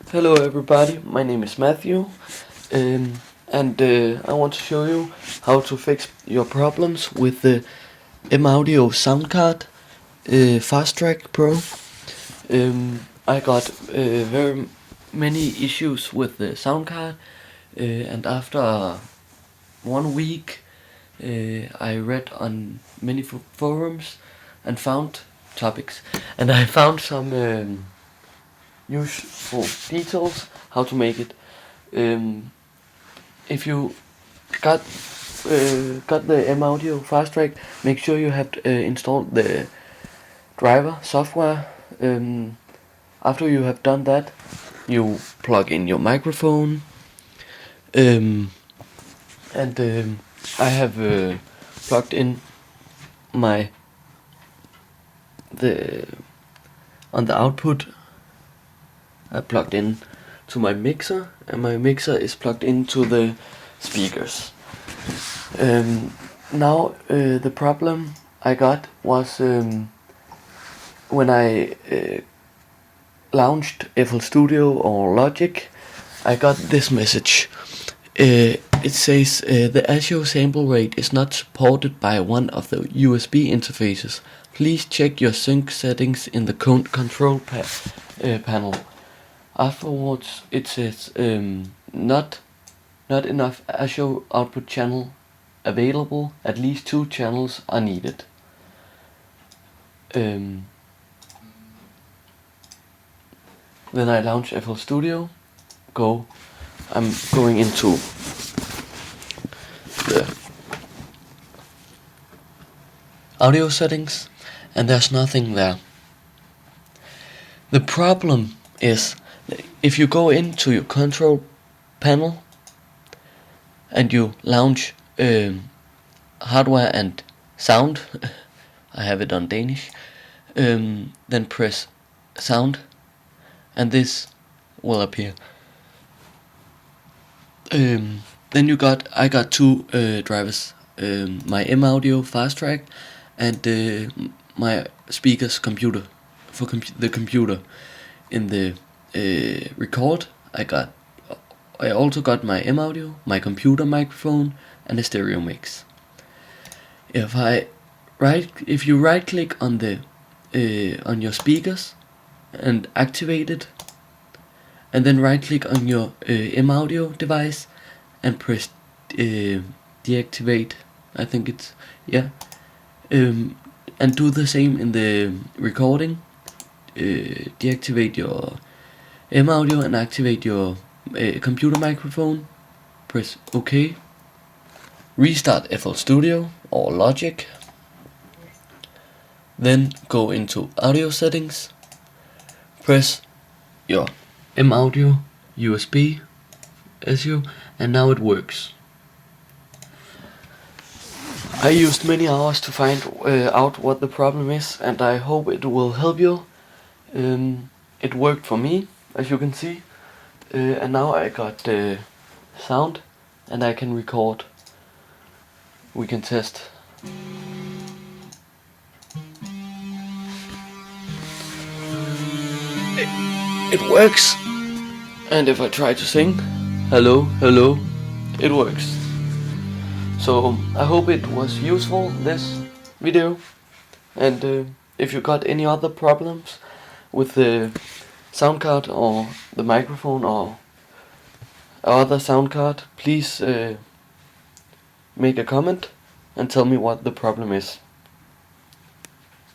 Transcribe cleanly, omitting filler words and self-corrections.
Hello everybody, my name is Matthew, and I want to show you how to fix your problems with the M-Audio sound card Fast Track Pro. I got very many issues with the sound card, and after 1 week I read on many forums and found topics, and I found some useful details how to make it. If you got the M-Audio Fast Track, make sure you have installed the driver software. After you have done that, you plug in your microphone, and I have plugged in on the output. I plugged in to my mixer, and my mixer is plugged into the speakers. Now the problem I got was when I launched FL Studio or Logic, I got this message. It says the audio sample rate is not supported by one of the USB interfaces. Please check your sync settings in the control panel. Afterwards, it says not enough audio output channel available. At least 2 channels are needed. Then I launch FL Studio. I'm going into the audio settings, and there's nothing there. The problem is, if you go into your control panel and you launch hardware and sound, I have it on Danish, then press sound, and this will appear. Then I got 2 drivers, my M-Audio Fast Track and my speakers computer for the computer. In the record, I also got my M-Audio, my computer microphone, and a stereo mix. If you right click on the on your speakers and activate it, and then right click on your M-Audio device and press deactivate, I think it's and do the same in the recording. Deactivate your M-Audio and activate your computer microphone. Press OK. Restart FL Studio or Logic. Then go into audio settings. Press your M-Audio USB issue, and now it works. I used many hours to find out what the problem is, and I hope it will help you. It worked for me, as you can see, and now I got sound, and I can record. We can test. It works. And if I try to sing, hello, hello, it works. So I hope it was useful, this video, and if you got any other problems with the sound card or the microphone or other sound card, please make a comment and tell me what the problem is.